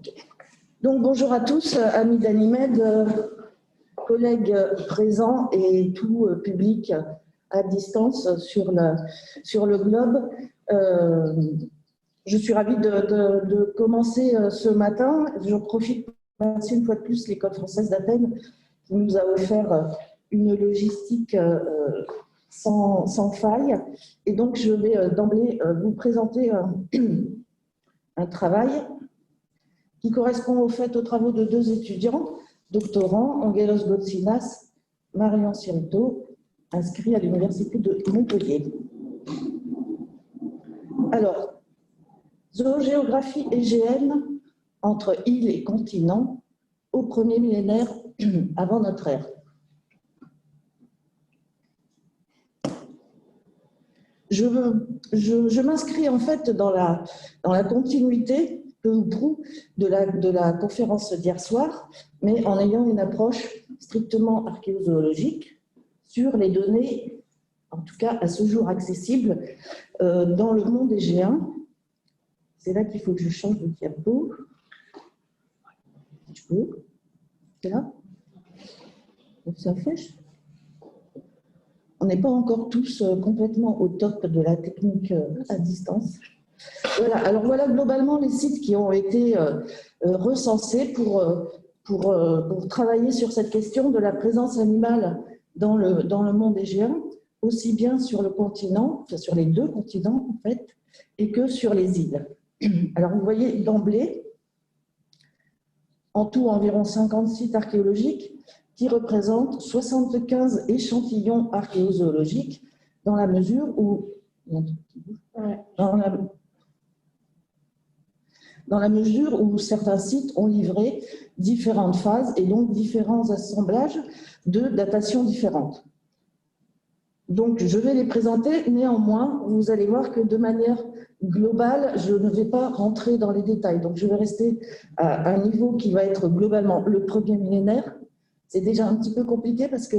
Ok. Donc bonjour à tous, amis d'Animed, collègues présents et tout public à distance sur le globe. Je suis ravie de commencer ce matin. Je profite pour remercier une fois de plus l'École française d'Athènes qui nous a offert une logistique sans faille. Et donc je vais d'emblée vous présenter un travail qui correspond au fait aux travaux de deux étudiants, doctorants, Angelos Goutsinas, Marion Sirito, inscrits à l'Université de Montpellier. Alors, zoogéographie égéenne entre îles et continents au premier millénaire avant notre ère. Je m'inscris en fait dans la continuité peu ou prou de la conférence d'hier soir, mais en ayant une approche strictement archéozoologique sur les données, en tout cas à ce jour accessibles, dans le monde égéen. C'est là qu'il faut que je change de diapo. Je peux. C'est là. Donc ça fait. On n'est pas encore tous complètement au top de la technique à distance. Voilà, alors voilà globalement les sites qui ont été recensés pour travailler sur cette question de la présence animale dans le monde égéen, aussi bien sur le continent, enfin sur les deux continents en fait, et que sur les îles. Alors vous voyez d'emblée, en tout environ 50 sites archéologiques qui représentent 75 échantillons archéozoologiques dans la mesure où... Dans la mesure où certains sites ont livré différentes phases et donc différents assemblages de datations différentes. Donc, je vais les présenter. Néanmoins, vous allez voir que de manière globale, je ne vais pas rentrer dans les détails. Donc, je vais rester à un niveau qui va être globalement le premier millénaire. C'est déjà un petit peu compliqué parce que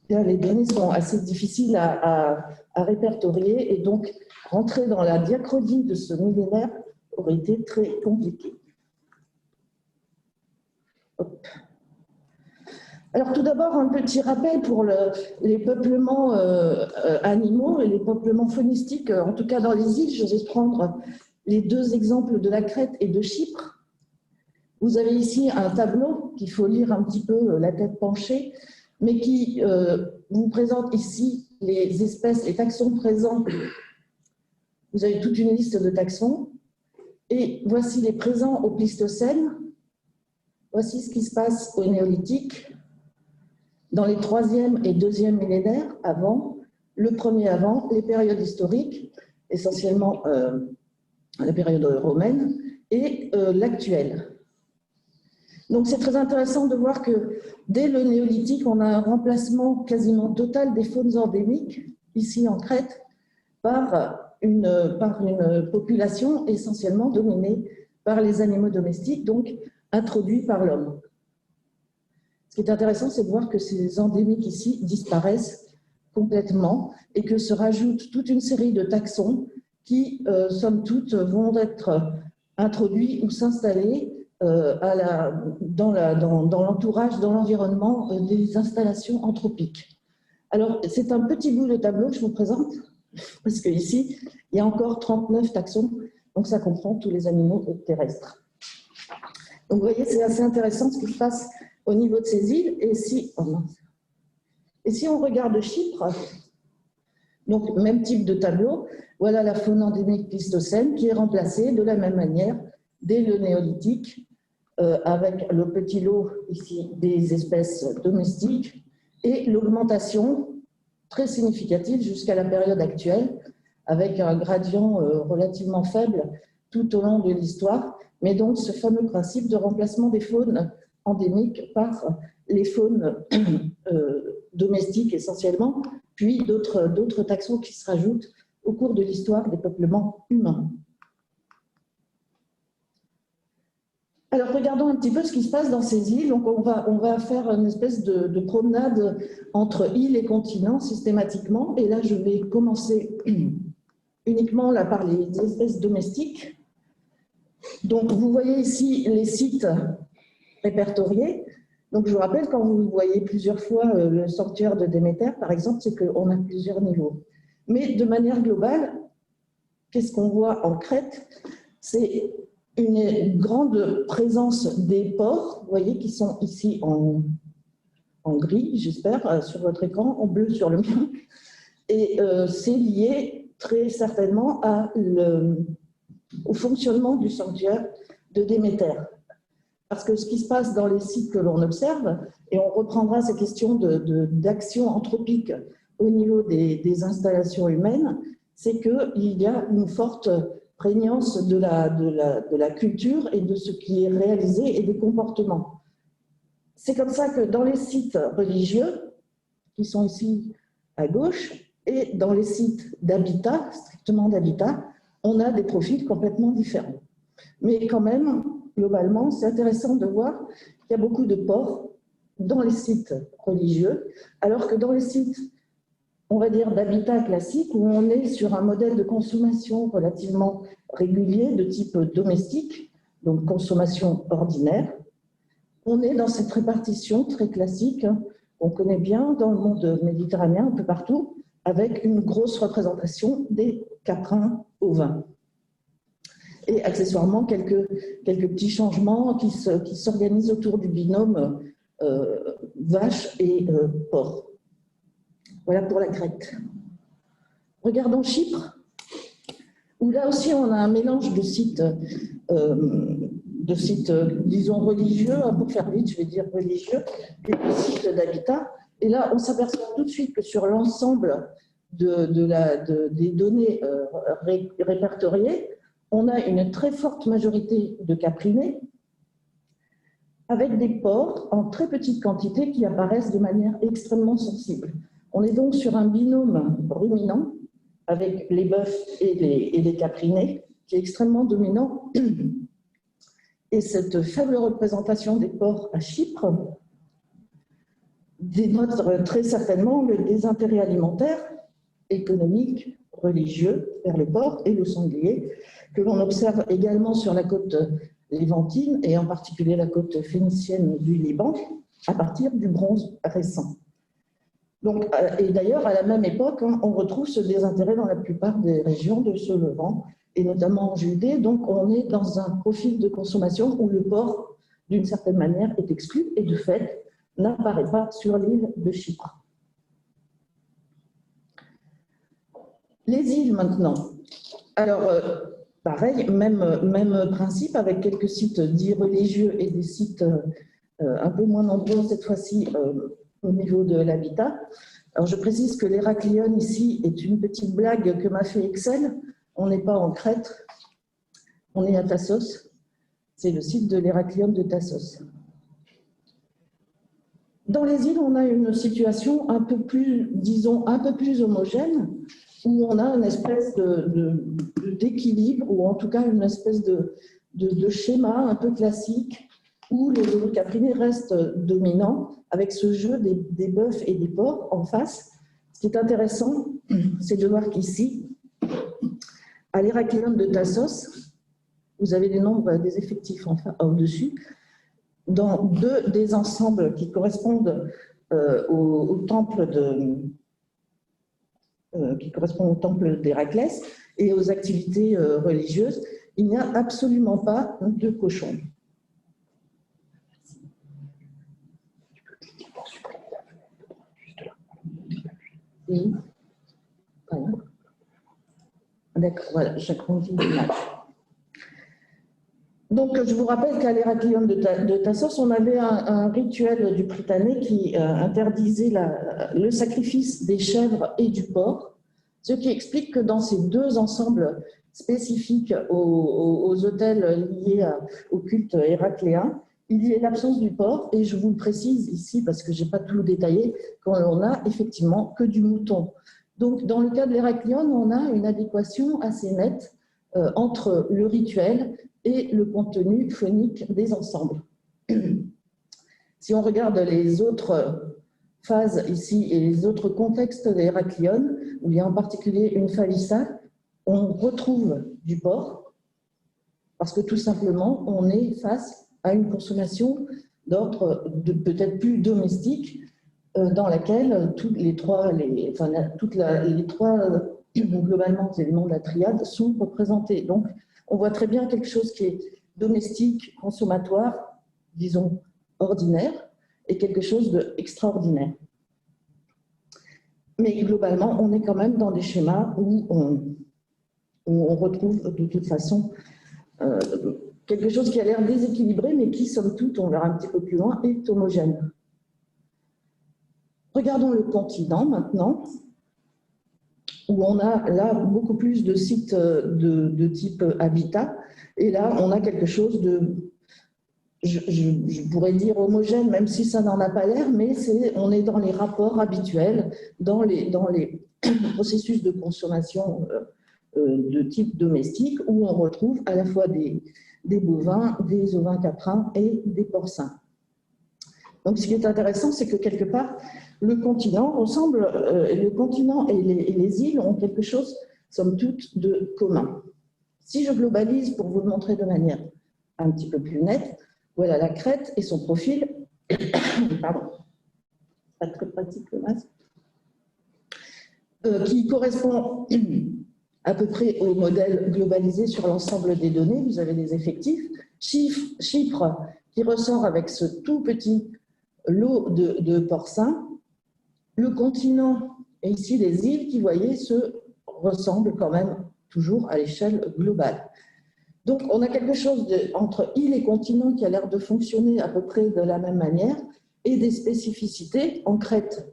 les données sont assez difficiles à répertorier et donc rentrer dans la diachronie de ce millénaire aurait été très compliqué. Hop. Alors tout d'abord, un petit rappel pour les peuplements animaux et les peuplements faunistiques, en tout cas dans les îles. Je vais prendre les deux exemples de la Crète et de Chypre. Vous avez ici un tableau qu'il faut lire un petit peu la tête penchée, mais qui vous présente ici les espèces, les taxons présents. Vous avez toute une liste de taxons. Et voici les présents au Pléistocène. Voici ce qui se passe au Néolithique, dans les 3e et 2e millénaires avant, le premier avant, les périodes historiques, essentiellement la période romaine, et l'actuelle. Donc c'est très intéressant de voir que dès le Néolithique, on a un remplacement quasiment total des faunes endémiques, ici en Crète, par une population essentiellement dominée par les animaux domestiques, donc introduits par l'homme. Ce qui est intéressant, c'est de voir que ces endémiques ici disparaissent complètement et que se rajoute toute une série de taxons qui, somme toute, vont être introduits ou s'installer dans l'entourage, dans l'environnement des installations anthropiques. Alors, c'est un petit bout de tableau que je vous présente. Parce qu'ici, il y a encore 39 taxons, donc ça comprend tous les animaux terrestres. Donc vous voyez, c'est assez intéressant ce qui se passe au niveau de ces îles. Et si on regarde Chypre, donc même type de tableau, voilà la faune endémique Pléistocène qui est remplacée de la même manière dès le Néolithique, avec le petit lot ici des espèces domestiques et l'augmentation très significative jusqu'à la période actuelle, avec un gradient relativement faible tout au long de l'histoire, mais donc ce fameux principe de remplacement des faunes endémiques par les faunes domestiques essentiellement, puis d'autres taxons qui se rajoutent au cours de l'histoire des peuplements humains. Alors, regardons un petit peu ce qui se passe dans ces îles. Donc, on va faire une espèce de promenade entre îles et continents systématiquement. Et là, je vais commencer uniquement là, par les espèces domestiques. Donc, vous voyez ici les sites répertoriés. Donc, je vous rappelle, quand vous voyez plusieurs fois le sanctuaire de Déméter, par exemple, c'est qu'on a plusieurs niveaux. Mais de manière globale, qu'est-ce qu'on voit en Crète? C'est une grande présence des ports, vous voyez, qui sont ici en gris, j'espère, sur votre écran, en bleu sur le mien. Et c'est lié très certainement au fonctionnement du sanctuaire de Déméter. Parce que ce qui se passe dans les sites que l'on observe, et on reprendra ces questions d'action anthropique au niveau des installations humaines, c'est qu'il y a une forte prégnance de la culture et de ce qui est réalisé et des comportements. C'est comme ça que dans les sites religieux, qui sont ici à gauche, et dans les sites d'habitat, strictement d'habitat, on a des profils complètement différents. Mais quand même, globalement, c'est intéressant de voir qu'il y a beaucoup de ports dans les sites religieux, alors que dans les sites, on va dire, d'habitat classique, où on est sur un modèle de consommation relativement régulier, de type domestique, donc consommation ordinaire, on est dans cette répartition très classique, qu'on connaît bien dans le monde méditerranéen, un peu partout, avec une grosse représentation des caprins ovins. Et accessoirement, quelques petits changements qui s'organisent autour du binôme vache et porc. Voilà pour la Crète. Regardons Chypre, où là aussi on a un mélange de sites, disons, religieux, pour faire vite, je vais dire religieux, et de sites d'habitat. Et là, on s'aperçoit tout de suite que sur l'ensemble des données répertoriées, on a une très forte majorité de caprinés, avec des porcs en très petite quantité qui apparaissent de manière extrêmement sensible. On est donc sur un binôme ruminant, avec les bœufs et les caprinés, qui est extrêmement dominant. Et cette faible représentation des porcs à Chypre dénote très certainement le désintérêt alimentaire, économique, religieux vers le porc et le sanglier, que l'on observe également sur la côte lévantine et en particulier la côte phénicienne du Liban à partir du bronze récent. Donc, et d'ailleurs, à la même époque, on retrouve ce désintérêt dans la plupart des régions de ce Levant, et notamment en Judée. Donc, on est dans un profil de consommation où le porc, d'une certaine manière, est exclu et de fait, n'apparaît pas sur l'île de Chypre. Les îles maintenant. Alors, pareil, même principe avec quelques sites dits religieux et des sites un peu moins nombreux cette fois-ci au niveau de l'habitat. Alors, je précise que l'Héraclion ici est une petite blague que m'a fait Excel. On n'est pas en Crète, on est à Tassos. C'est le site de l'Héraclion de Tassos. Dans les îles, on a une situation un peu plus, disons, un peu plus homogène, où on a une espèce d'équilibre, ou en tout cas une espèce de schéma un peu classique, où les caprinés restent dominants, avec ce jeu des bœufs et des porcs en face. Ce qui est intéressant, c'est de voir qu'ici, à l'Héraclion de Tassos, vous avez les nombres des effectifs au-dessus, dans deux des ensembles qui correspondent au temple d'Héraclès et aux activités religieuses, il n'y a absolument pas de cochons. Oui. Voilà. D'accord, voilà, j'agrandis l'image. Donc, je vous rappelle qu'à l'Héraclion de Tassos, on avait un rituel du Prytanée qui interdisait le sacrifice des chèvres et du porc, ce qui explique que dans ces deux ensembles spécifiques aux autels liés au culte héracléen, il y a l'absence du porc, et je vous le précise ici parce que je n'ai pas tout détaillé, qu'on n'a effectivement que du mouton. Donc, dans le cas de l'Héraclion, on a une adéquation assez nette entre le rituel et le contenu phonique des ensembles. Si on regarde les autres phases ici et les autres contextes de l'Héraclion, où il y a en particulier une phalissa, on retrouve du porc, parce que tout simplement, on est face à une consommation d'ordre peut-être plus domestique, dans laquelle les trois globalement éléments de la triade sont représentés. Donc, on voit très bien quelque chose qui est domestique, consommatoire, disons ordinaire, et quelque chose d'extraordinaire. Mais globalement, on est quand même dans des schémas où on retrouve de toute façon quelque chose qui a l'air déséquilibré, mais qui, somme toute, on verra un petit peu plus loin, est homogène. Regardons le continent maintenant, où on a là beaucoup plus de sites de type habitat. Et là, on a quelque chose de, je pourrais dire homogène, même si ça n'en a pas l'air, mais on est dans les rapports habituels, dans les processus de consommation de type domestique, où on retrouve à la fois des bovins, des ovins caprins et des porcins. Donc, ce qui est intéressant, c'est que quelque part, le continent ressemble, le continent et les îles ont quelque chose, somme toute, de commun. Si je globalise pour vous le montrer de manière un petit peu plus nette, voilà la crête et son profil. Pardon, pas très pratique le masque. Qui correspond à peu près au modèle globalisé sur l'ensemble des données. Vous avez des effectifs. Chypre qui ressort avec ce tout petit lot de porcins. Le continent et ici les îles qui, vous voyez, se ressemblent quand même toujours à l'échelle globale. Donc, on a quelque chose entre îles et continent qui a l'air de fonctionner à peu près de la même manière et des spécificités en Crète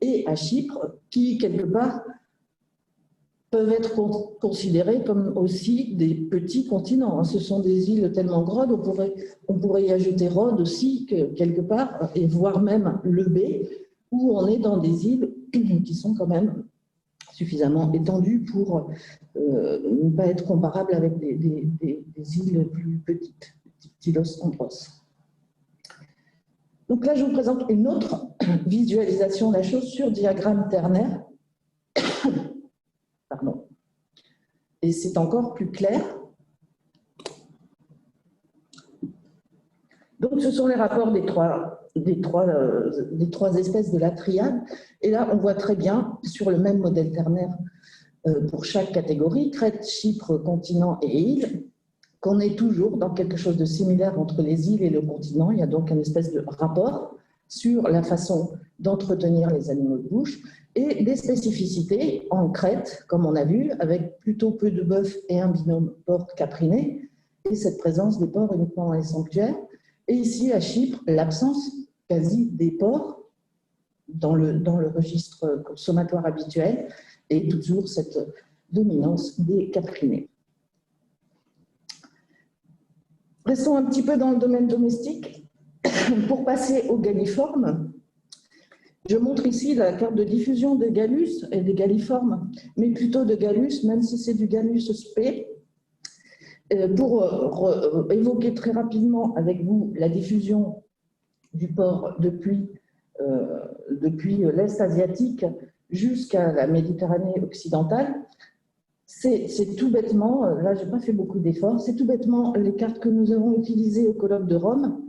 et à Chypre qui, quelque part, peuvent être considérées comme aussi des petits continents. Ce sont des îles tellement grandes, on pourrait y ajouter Rhodes aussi, quelque part, et voire même le B, où on est dans des îles qui sont quand même suffisamment étendues pour ne pas être comparables avec des îles plus petites, Tylos, Andros. Donc là, je vous présente une autre visualisation de la chose sur diagramme ternaire. Pardon. Et c'est encore plus clair. Donc, ce sont les rapports des trois espèces de la triade. Et là, on voit très bien, sur le même modèle ternaire pour chaque catégorie, Crète, Chypre, continent et île, qu'on est toujours dans quelque chose de similaire entre les îles et le continent. Il y a donc une espèce de rapport sur la façon d'entretenir les animaux de bouche et des spécificités en Crète, comme on a vu, avec plutôt peu de bœufs et un binôme porc-capriné, et cette présence des porcs uniquement dans les sanctuaires. Et ici, à Chypre, l'absence quasi des porcs dans le registre consommatoire habituel et toujours cette dominance des caprinés. Restons un petit peu dans le domaine domestique. Pour passer aux galliformes, je montre ici la carte de diffusion des gallus et des galliformes, mais plutôt de gallus, même si c'est du gallus sp. Pour évoquer très rapidement avec vous la diffusion du porc depuis l'Est asiatique jusqu'à la Méditerranée occidentale, c'est tout bêtement, là je n'ai pas fait beaucoup d'efforts, c'est tout bêtement les cartes que nous avons utilisées au colloque de Rome.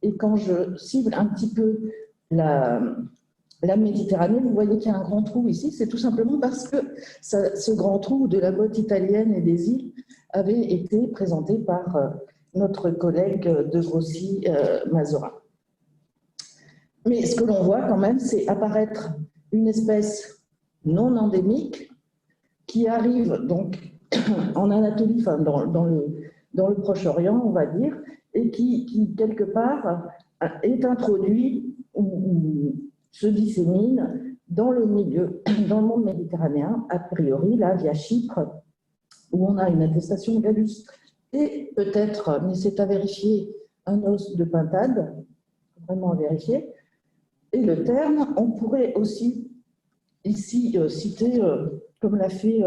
Et quand je cible un petit peu la Méditerranée, vous voyez qu'il y a un grand trou ici, c'est tout simplement parce que ce grand trou de la botte italienne et des îles avait été présenté par notre collègue de Grossi, Mazorin. Mais ce que l'on voit quand même, c'est apparaître une espèce non endémique qui arrive donc en Anatolie, enfin dans le Proche-Orient, on va dire, et qui quelque part est introduit ou se dissémine dans le milieu, dans le monde méditerranéen, a priori, là, via Chypre, où on a une attestation de gallus. Et peut-être, mais c'est à vérifier, un os de pintade, vraiment à vérifier. Et le terme, on pourrait aussi ici citer, comme l'a fait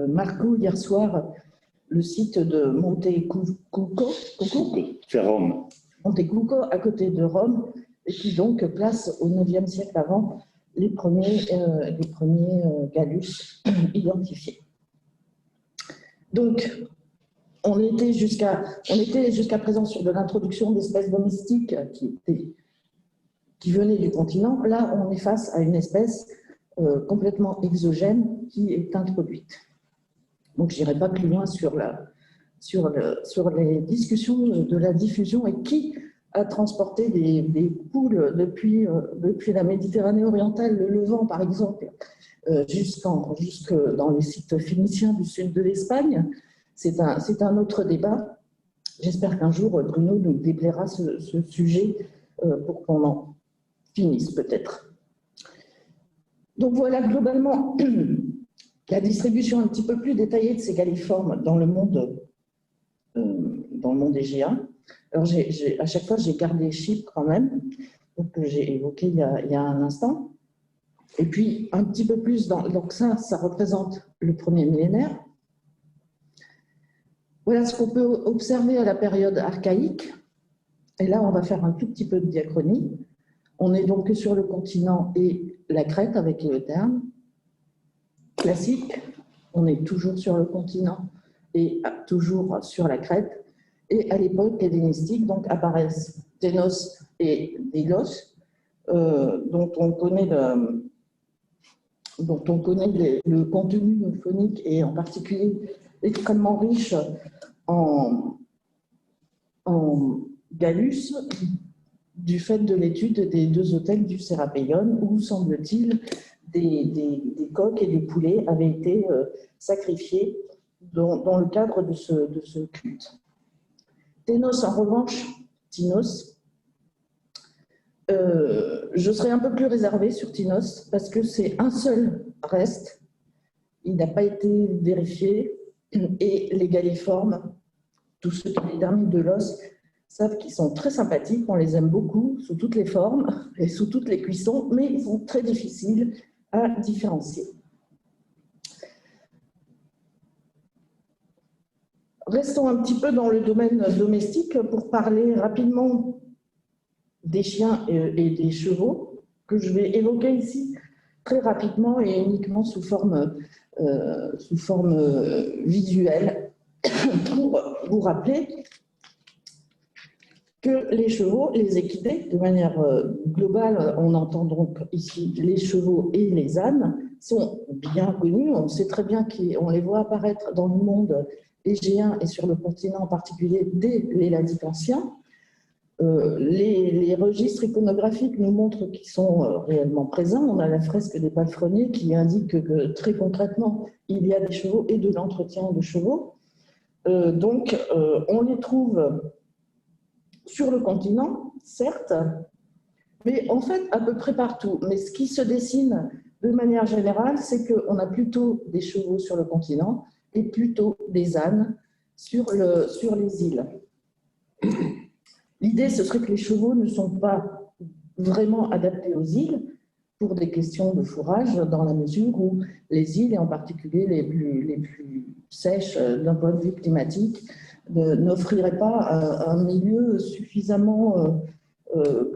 Marco hier soir, le site de Montecucco, c'est Rome. Montecucco, à côté de Rome, et qui donc place au IXe siècle avant les premiers gallus identifiés. Donc, on était jusqu'à présent sur de l'introduction d'espèces domestiques qui venaient du continent. Là, on est face à une espèce complètement exogène qui est introduite. Donc, je n'irai pas plus loin sur les discussions de la diffusion et qui a transporté des poules depuis la Méditerranée orientale, le Levant par exemple, jusque dans les sites phéniciens du sud de l'Espagne. C'est un autre débat. J'espère qu'un jour, Bruno nous déplaira ce sujet pour qu'on en finisse peut-être. Donc voilà globalement la distribution un petit peu plus détaillée de ces galliformes dans le monde égéen. Alors à chaque fois, j'ai gardé Chypre quand même, que j'ai évoqué il y a un instant. Et puis un petit peu plus, donc ça représente le premier millénaire. Voilà ce qu'on peut observer à la période archaïque. Et là, on va faire un tout petit peu de diachronie. On est donc sur le continent et la Crète avec le terme classique. On est toujours sur le continent et toujours sur la Crète. Et à l'époque hellénistique, donc apparaissent Ténos et Délos, dont on connaît le contenu phonique et en particulier extrêmement riche en Gallus, du fait de l'étude des deux autels du Sérapéion, où, semble-t-il, des coqs et des poulets avaient été sacrifiés dans le cadre de ce culte. Ténos, en revanche, Tinos, je serai un peu plus réservée sur Tinos parce que c'est un seul reste, il n'a pas été vérifié, et les galliformes, tous ceux qui ont permis de l'os, savent qu'ils sont très sympathiques, on les aime beaucoup, sous toutes les formes et sous toutes les cuissons, mais ils sont très difficiles à différencier. Restons un petit peu dans le domaine domestique pour parler rapidement des chiens et des chevaux, que je vais évoquer ici très rapidement et uniquement sous forme visuelle, pour vous rappeler que les chevaux, les équidés, de manière globale, on entend donc ici les chevaux et les ânes, sont bien connus. On sait très bien qu'on les voit apparaître dans le monde égéen et sur le continent en particulier dès les Latiques anciens. Les registres iconographiques nous montrent qu'ils sont réellement présents. On a la fresque des palefreniers qui indique que très concrètement, il y a des chevaux et de l'entretien de chevaux. Donc, on les trouve sur le continent, certes, mais en fait à peu près partout. Mais ce qui se dessine de manière générale, c'est qu'on a plutôt des chevaux sur le continent et plutôt des ânes sur les îles. L'idée, ce serait que les chevaux ne sont pas vraiment adaptés aux îles pour des questions de fourrage, dans la mesure où les îles, et en particulier les plus sèches d'un point de vue climatique, n'offriraient pas un milieu suffisamment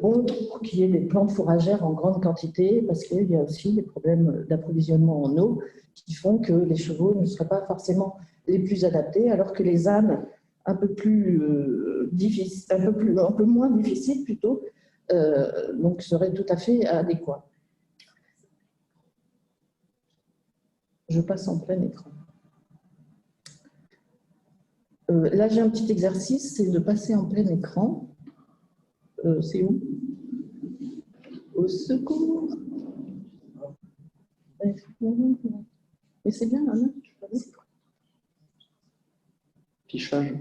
bon pour qu'il y ait des plantes fourragères en grande quantité, parce qu'il y a aussi des problèmes d'approvisionnement en eau qui font que les chevaux ne seraient pas forcément les plus adaptés, alors que les ânes, un peu moins difficiles plutôt, donc seraient tout à fait adéquats. Je passe en plein écran. Là, j'ai un petit exercice, c'est de passer en plein écran. C'est où? Au secours. Mais c'est bien, là, non? Fichage.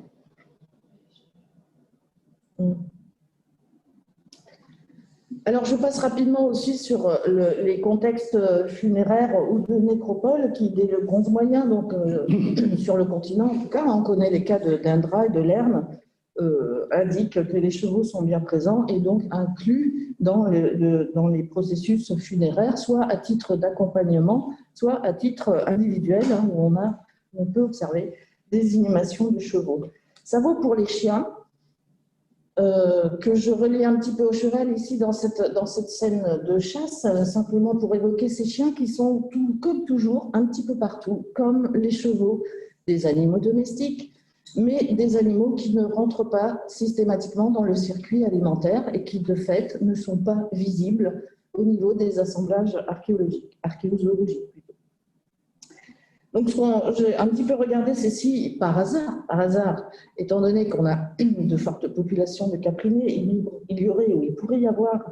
Alors, je passe rapidement aussi sur les contextes funéraires ou de nécropole qui, dès le bronze moyen, donc sur le continent en tout cas, on connaît les cas d'Indra et de Lerne, indiquent que les chevaux sont bien présents et donc inclus dans les processus funéraires, soit à titre d'accompagnement, soit à titre individuel, hein, où on peut observer des inhumations de chevaux. Ça vaut pour les chiens, que je relie un petit peu au cheval ici dans cette scène de chasse, simplement pour évoquer ces chiens qui sont, comme toujours, un petit peu partout, comme les chevaux, des animaux domestiques, mais des animaux qui ne rentrent pas systématiquement dans le circuit alimentaire et qui, de fait, ne sont pas visibles au niveau des assemblages archéozoologiques. Donc, j'ai un petit peu regardé ceci par hasard, étant donné qu'on a de fortes populations de caprinés, il y aurait ou il pourrait y avoir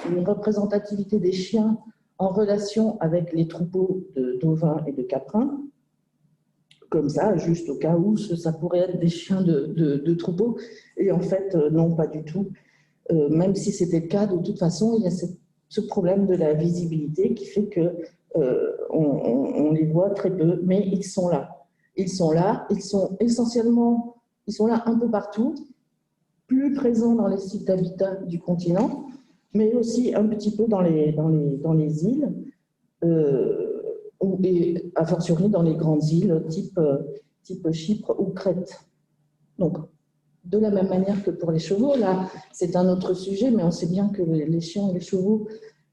une représentativité des chiens en relation avec les troupeaux d'ovins et de caprins, comme ça, juste au cas où ça pourrait être des chiens de troupeau, et en fait, non, pas du tout. Même si c'était le cas, de toute façon, il y a ce problème de la visibilité qui fait que on les voit très peu, mais ils sont là. Ils sont là, ils sont essentiellement, ils sont là un peu partout, plus présents dans les sites d'habitat du continent, mais aussi un petit peu dans les îles, et a fortiori dans les grandes îles type Chypre ou Crète. Donc, de la même manière que pour les chevaux, là, c'est un autre sujet, mais on sait bien que les chiens et les chevaux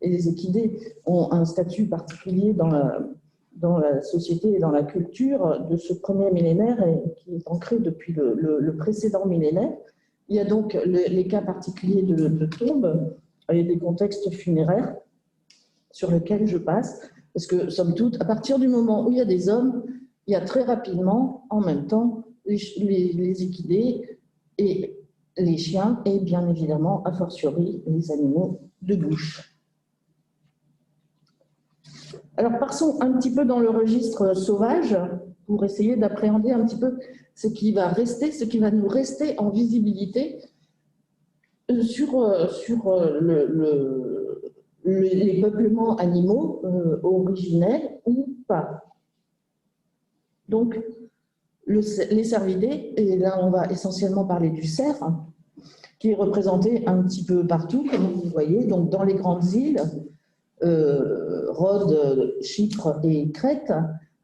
et les équidés ont un statut particulier dans la société et dans la culture de ce premier millénaire et qui est ancré depuis le précédent millénaire. Il y a donc les cas particuliers de tombes et des contextes funéraires sur lesquels je passe, parce que, somme toute, à partir du moment où il y a des hommes, il y a très rapidement, en même temps, les équidés et les chiens, et bien évidemment, a fortiori, les animaux de bouche. Alors, passons un petit peu dans le registre sauvage pour essayer d'appréhender un petit peu ce qui va nous rester en visibilité sur les peuplements animaux originels ou pas. Donc, les cervidés, et là on va essentiellement parler du cerf, qui est représenté un petit peu partout, comme vous voyez, donc dans les grandes îles, Rhodes, Chypre et Crète,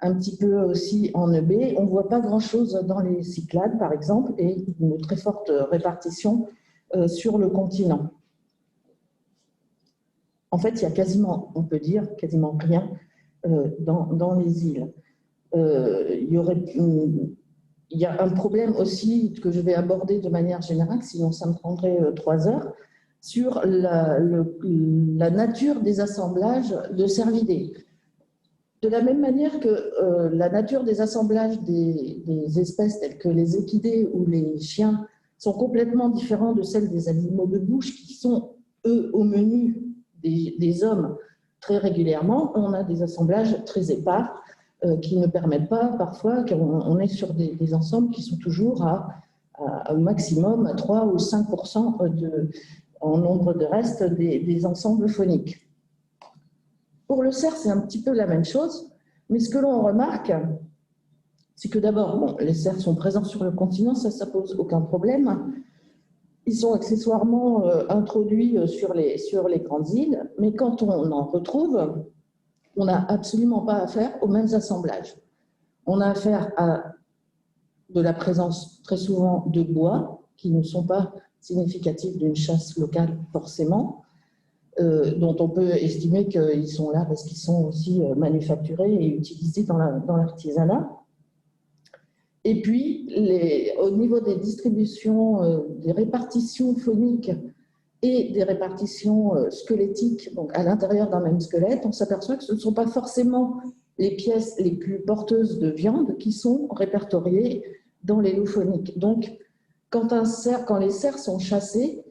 un petit peu aussi en Eubée. On ne voit pas grand-chose dans les Cyclades, par exemple, et une très forte répartition sur le continent. En fait, il y a quasiment, on peut dire, quasiment rien dans les îles. Il y a un problème aussi que je vais aborder de manière générale, sinon ça me prendrait 3 heures, sur la nature des assemblages de cervidés. De la même manière que la nature des assemblages des espèces telles que les équidés ou les chiens sont complètement différents de celles des animaux de bouche qui sont, eux, au menu des hommes très régulièrement. On a des assemblages très épars qui ne permettent pas, parfois, qu'on est sur des ensembles qui sont toujours au maximum à 3 ou 5% en nombre de restes des ensembles phoniques. Pour le cerf, c'est un petit peu la même chose, mais ce que l'on remarque, c'est que d'abord, bon, les cerfs sont présents sur le continent, ça pose aucun problème. Ils sont accessoirement introduits sur les grandes îles, mais quand on en retrouve, on n'a absolument pas affaire aux mêmes assemblages. On a affaire à de la présence très souvent de bois, qui ne sont pas significatifs d'une chasse locale forcément, dont on peut estimer qu'ils sont là parce qu'ils sont aussi manufacturés et utilisés dans l'artisanat. Et puis, au niveau des distributions, des répartitions phoniques et des répartitions squelettiques, donc à l'intérieur d'un même squelette, on s'aperçoit que ce ne sont pas forcément les pièces les plus porteuses de viande qui sont répertoriées dans les lots phoniques. Donc, quand les cerfs sont chassés,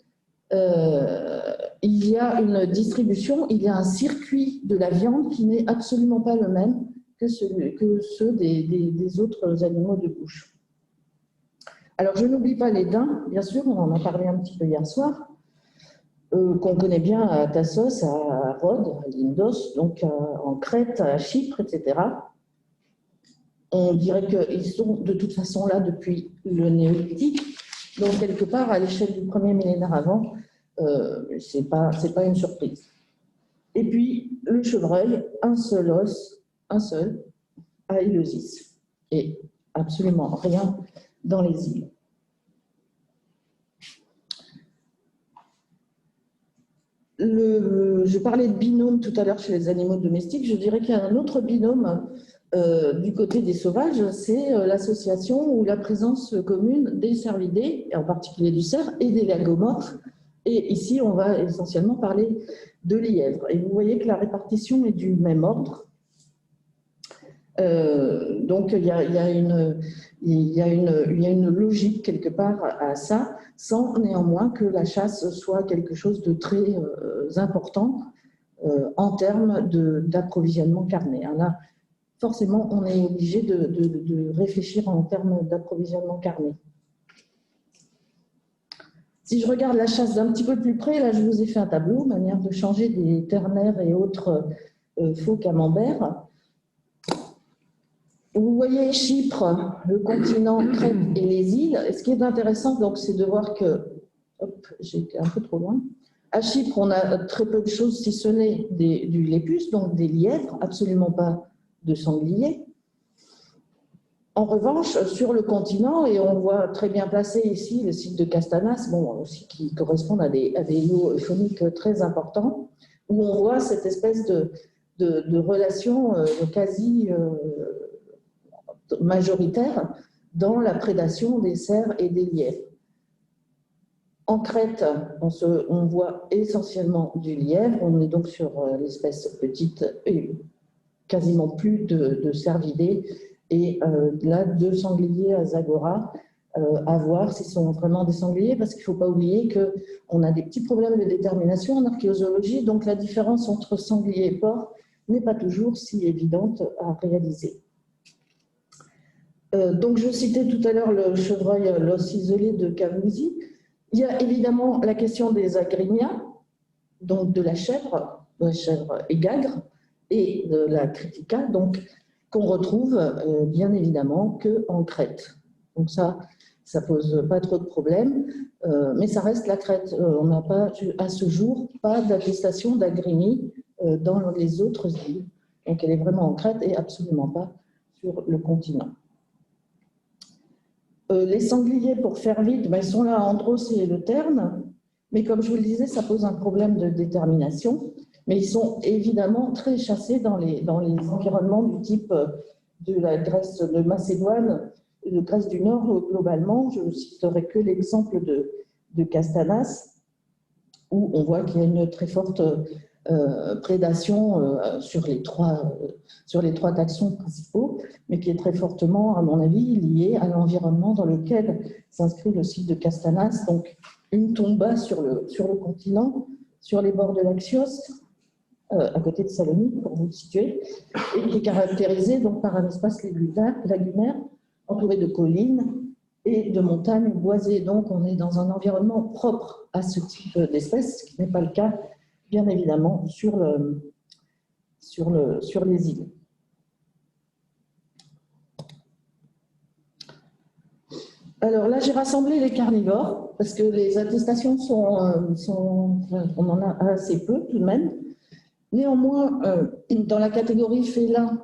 il y a une distribution, il y a un circuit de la viande qui n'est absolument pas le même que ceux des autres animaux de bouche. Alors, je n'oublie pas les daims, bien sûr, on en a parlé un petit peu hier soir, qu'on connaît bien à Tassos, à Rhodes, à Lindos, donc en Crète, à Chypre, etc. On dirait qu'ils sont de toute façon là depuis le néolithique, donc quelque part à l'échelle du premier millénaire avant, c'est pas une surprise. Et puis le chevreuil, un seul os, un seul, à Éleusis, et absolument rien dans les îles. Je parlais de binôme tout à l'heure chez les animaux domestiques, je dirais qu'il y a un autre binôme Du côté des sauvages, c'est l'association ou la présence commune des cervidés, et en particulier du cerf, et des lagomorphes. Et ici, on va essentiellement parler de lièvre. Et vous voyez que la répartition est du même ordre. Donc, il y a une logique quelque part à ça, sans néanmoins que la chasse soit quelque chose de très important en termes d'approvisionnement carné. Alors là, forcément, on est obligé de réfléchir en termes d'approvisionnement carné. Si je regarde la chasse d'un petit peu plus près, là, je vous ai fait un tableau, manière de changer des ternaires et autres faux camemberts. Vous voyez Chypre, le continent, Crète et les îles. Et ce qui est intéressant, donc, c'est de voir que, hop, j'ai été un peu trop loin. À Chypre, on a très peu de choses, si ce n'est du lépus, donc des lièvres, absolument pas de sangliers. En revanche, sur le continent, et on voit très bien placé ici le site de Castanas, bon, aussi qui correspondent à des lots phoniques très importants, où on voit cette espèce de relation quasi majoritaire dans la prédation des cerfs et des lièvres. En Crète, on voit essentiellement du lièvre, on est donc sur l'espèce petite et quasiment plus de cervidés, et là, 2 sangliers à Zagora, à voir s'ils sont vraiment des sangliers, parce qu'il ne faut pas oublier qu'on a des petits problèmes de détermination en archéozoologie, donc la différence entre sanglier et porc n'est pas toujours si évidente à réaliser. Donc, je citais tout à l'heure le chevreuil l'os isolé de Cavouzy. Il y a évidemment la question des agrignats, donc de la chèvre égagre, et de la critica, donc qu'on retrouve bien évidemment qu'en Crète. Donc ça pose pas trop de problèmes, mais ça reste la Crète. On n'a pas, à ce jour, pas d'attestation d'agrignée dans les autres îles. Donc elle est vraiment en Crète et absolument pas sur le continent. Les sangliers, pour faire vite, ils sont là, Andros et le Terne, mais comme je vous le disais, ça pose un problème de détermination. Mais ils sont évidemment très chassés dans les environnements du type de la Grèce de Macédoine, de Grèce du Nord globalement. Je ne citerai que l'exemple de Castanas, où on voit qu'il y a une très forte prédation sur les trois taxons principaux, mais qui est très fortement, à mon avis, liée à l'environnement dans lequel s'inscrit le site de Castanas, donc une tomba sur le continent, sur les bords de l'Axios, à côté de Salonique, pour vous le situer, et qui est caractérisé donc, par un espace lagunaire entouré de collines et de montagnes boisées. Donc, on est dans un environnement propre à ce type d'espèce, ce qui n'est pas le cas, bien évidemment, sur les îles. Alors là, j'ai rassemblé les carnivores, parce que les attestations on en a assez peu tout de même. Néanmoins, dans la catégorie félin,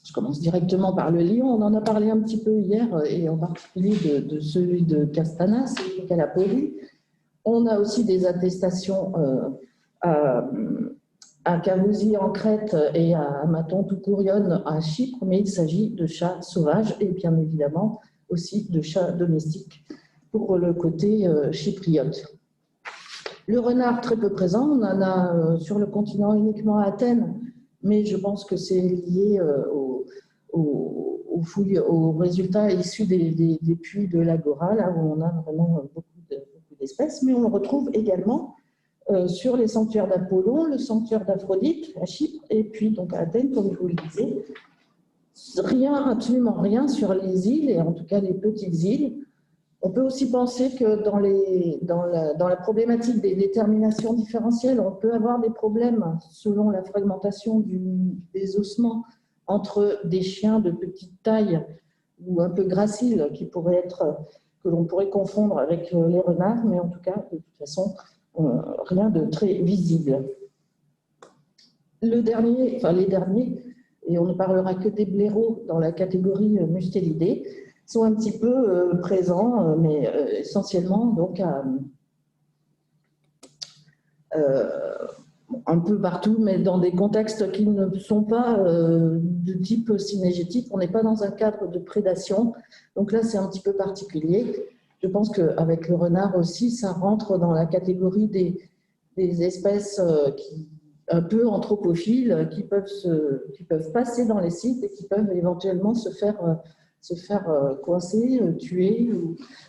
je commence directement par le lion, on en a parlé un petit peu hier, et en particulier de celui de Castanas et de Calapoli. On a aussi des attestations à Cavouzy en Crète et à Maton Toukourion à Chypre, mais il s'agit de chats sauvages et bien évidemment aussi de chats domestiques pour le côté chypriote. Le renard, très peu présent, on en a sur le continent uniquement à Athènes, mais je pense que c'est lié aux résultats issus des puits de l'Agora, là où on a vraiment beaucoup d'espèces, mais on le retrouve également sur les sanctuaires d'Apollon, le sanctuaire d'Aphrodite à Chypre, et puis donc à Athènes, comme je vous le disais. Absolument rien sur les îles, et en tout cas les petites îles. On peut aussi penser que dans la problématique des déterminations différentielles, on peut avoir des problèmes selon la fragmentation des ossements entre des chiens de petite taille ou un peu graciles que l'on pourrait confondre avec les renards, mais en tout cas, de toute façon, rien de très visible. Les derniers, et on ne parlera que des blaireaux dans la catégorie mustélidés, sont un petit peu présents, mais essentiellement donc un peu partout, mais dans des contextes qui ne sont pas de type synégétique. On n'est pas dans un cadre de prédation. Donc là, c'est un petit peu particulier. Je pense qu'avec le renard aussi, ça rentre dans la catégorie des espèces un peu anthropophiles qui peuvent passer dans les sites et qui peuvent éventuellement se faire coincer, tuer,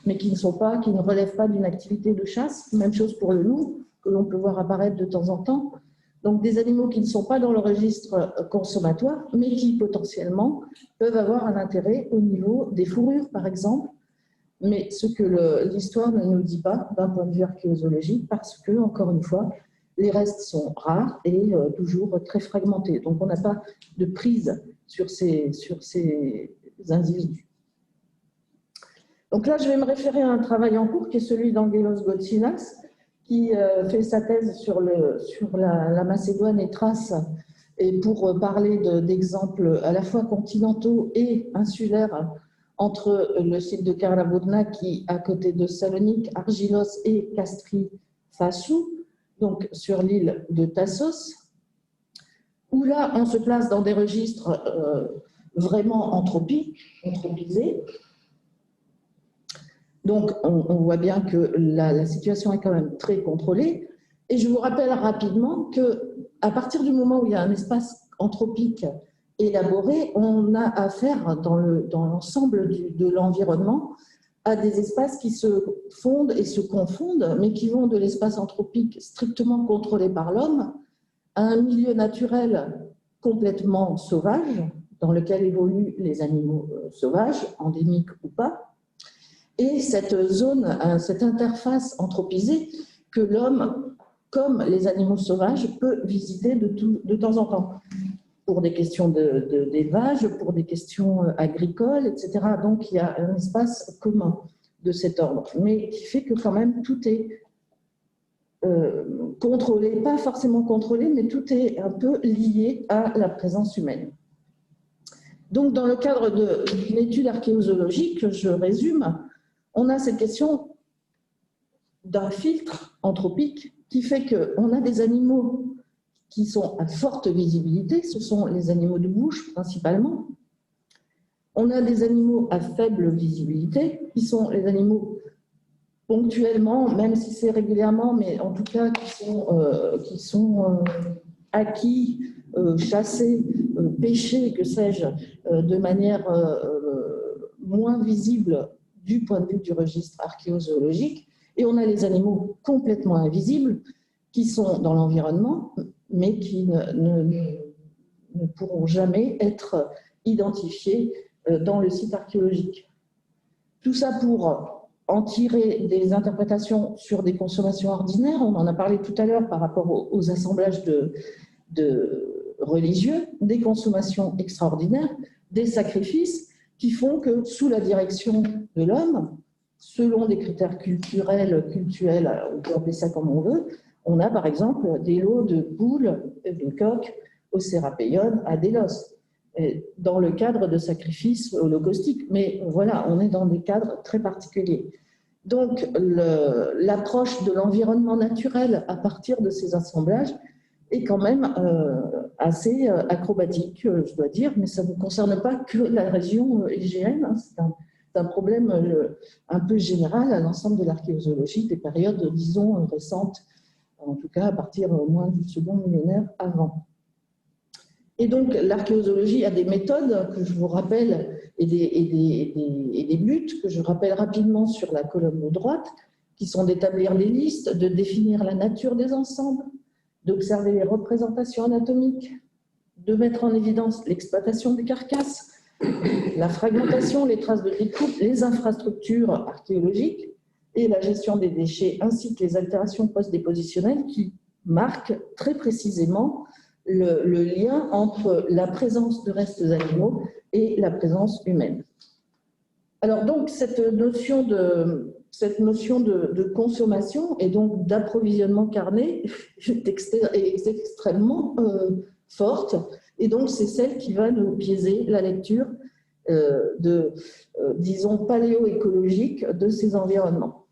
mais qui ne relèvent pas d'une activité de chasse. Même chose pour le loup, que l'on peut voir apparaître de temps en temps. Donc des animaux qui ne sont pas dans le registre consommatoire, mais qui potentiellement peuvent avoir un intérêt au niveau des fourrures, par exemple. Mais ce que l'histoire ne nous dit pas d'un point de vue archéozoologique, parce que, encore une fois, les restes sont rares et toujours très fragmentés. Donc on n'a pas de prise sur ces individus. Donc là, je vais me référer à un travail en cours qui est celui d'Angelos Gotsinas, qui fait sa thèse sur la Macédoine et Thrace, et pour parler d'exemples à la fois continentaux et insulaires entre le site de Karavourna, qui à côté de Salonique, Argilos et Kastri-Fassou, donc sur l'île de Tassos, où là on se place dans des registres vraiment anthropisés. Donc on voit bien que la situation est quand même très contrôlée. Et je vous rappelle rapidement qu'à partir du moment où il y a un espace anthropique élaboré, on a affaire dans l'ensemble de l'environnement à des espaces qui se fondent et se confondent, mais qui vont de l'espace anthropique strictement contrôlé par l'homme à un milieu naturel complètement sauvage, dans lequel évoluent les animaux sauvages, endémiques ou pas, et cette zone, cette interface anthropisée que l'homme, comme les animaux sauvages, peut visiter de temps en temps, pour des questions d'élevage, pour des questions agricoles, etc. Donc il y a un espace commun de cet ordre, mais qui fait que quand même tout est contrôlé, pas forcément contrôlé, mais tout est un peu lié à la présence humaine. Donc dans le cadre d'une étude archéozoologique, je résume, on a cette question d'un filtre anthropique qui fait qu'on a des animaux qui sont à forte visibilité, ce sont les animaux de bouche principalement. On a des animaux à faible visibilité, qui sont les animaux ponctuellement, même si c'est régulièrement, mais en tout cas qui sont acquis, chassés, pêchés, que sais-je, de manière moins visible du point de vue du registre archéozoologique. Et on a les animaux complètement invisibles qui sont dans l'environnement, mais qui ne pourront jamais être identifiés dans le site archéologique. Tout ça pour en tirer des interprétations sur des consommations ordinaires. On en a parlé tout à l'heure par rapport aux assemblages de religieux, des consommations extraordinaires, des sacrifices qui font que, sous la direction de l'homme, selon des critères culturels, on peut appeler ça comme on veut, on a par exemple des lots de poules et de coqs au Sérapéion à Délos, dans le cadre de sacrifices holocaustiques. Mais voilà, on est dans des cadres très particuliers. Donc l'approche de l'environnement naturel à partir de ces assemblages est quand même assez acrobatique, je dois dire, mais ça ne concerne pas que la région égéenne, hein, c'est un problème un peu général à l'ensemble de l'archéozoologie des périodes, disons, récentes, en tout cas à partir au moins du second millénaire avant. Et donc l'archéozoologie a des méthodes que je vous rappelle et des buts que je rappelle rapidement sur la colonne de droite, qui sont d'établir des listes, de définir la nature des ensembles, d'observer les représentations anatomiques, de mettre en évidence l'exploitation des carcasses, la fragmentation, les traces de découpe, les infrastructures archéologiques et la gestion des déchets, ainsi que les altérations post-dépositionnelles qui marquent très précisément le lien entre la présence de restes animaux et la présence humaine. Alors donc cette notion de consommation et donc d'approvisionnement carné est extrêmement forte, et donc c'est celle qui va nous biaiser la lecture disons, paléoécologique de ces environnements.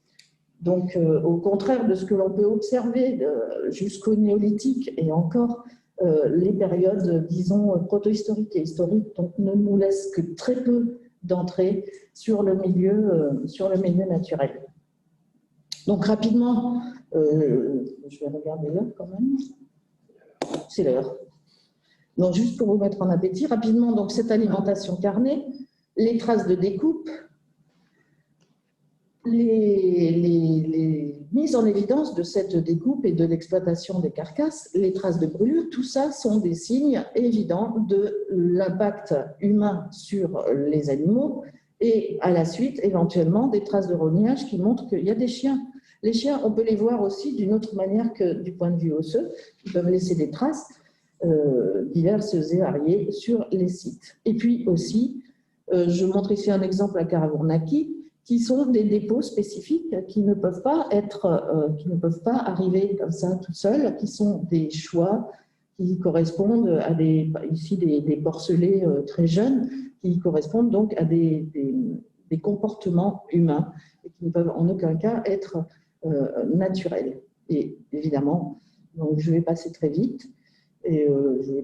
Donc au contraire de ce que l'on peut observer jusqu'au néolithique et encore les périodes, disons, protohistoriques et historiques, donc ne nous laissent que très peu d'entrée sur le milieu naturel. Donc rapidement, je vais regarder l'heure quand même, c'est l'heure. Donc juste pour vous mettre en appétit, rapidement, donc cette alimentation carnée, les traces de découpe, les mises en évidence de cette découpe et de l'exploitation des carcasses, les traces de brûlure, tout ça sont des signes évidents de l'impact humain sur les animaux et à la suite, éventuellement, des traces de rognage qui montrent qu'il y a des chiens. Les chiens, on peut les voir aussi d'une autre manière que du point de vue osseux. Ils peuvent laisser des traces diverses et variées sur les sites. Et puis aussi, je montre ici un exemple à Karagournaki, qui sont des dépôts spécifiques qui ne peuvent pas arriver comme ça tout seuls, qui sont des choix qui correspondent à des porcelets très jeunes, qui correspondent donc à des comportements humains et qui ne peuvent en aucun cas être naturels. Et évidemment, donc je vais passer très vite.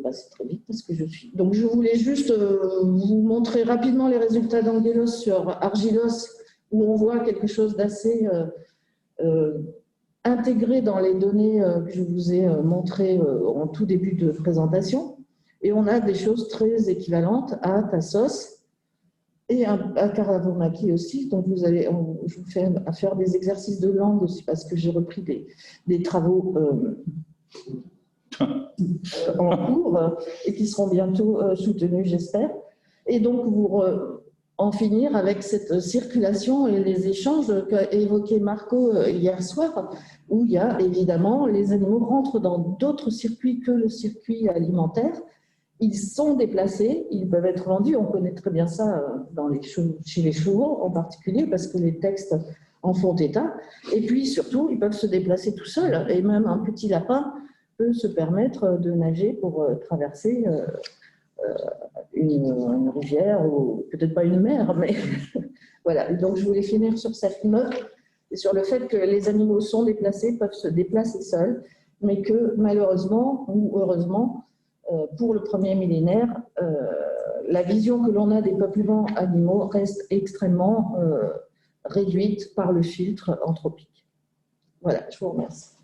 Parce que je suis. Donc je voulais juste vous montrer rapidement les résultats d'Angelos sur Argilos, où on voit quelque chose d'assez intégré dans les données que je vous ai montrées en tout début de présentation. Et on a des choses très équivalentes à Tassos et à Karagournaki aussi. Donc je vous fais faire des exercices de langue aussi, parce que j'ai repris des travaux en cours et qui seront bientôt soutenus, j'espère. Et donc, en finir avec cette circulation et les échanges qu'a évoqué Marco hier soir, où il y a évidemment, les animaux rentrent dans d'autres circuits que le circuit alimentaire. Ils sont déplacés, ils peuvent être vendus. On connaît très bien ça chez les chevaux en particulier, parce que les textes en font état. Et puis surtout, ils peuvent se déplacer tout seuls. Et même un petit lapin peut se permettre de nager pour traverser une rivière, ou peut-être pas une mer, mais voilà. Donc je voulais finir sur cette note et sur le fait que les animaux sont déplacés, peuvent se déplacer seuls, mais que malheureusement ou heureusement, pour le premier millénaire, la vision que l'on a des peuplements animaux reste extrêmement réduite par le filtre anthropique. Voilà, je vous remercie.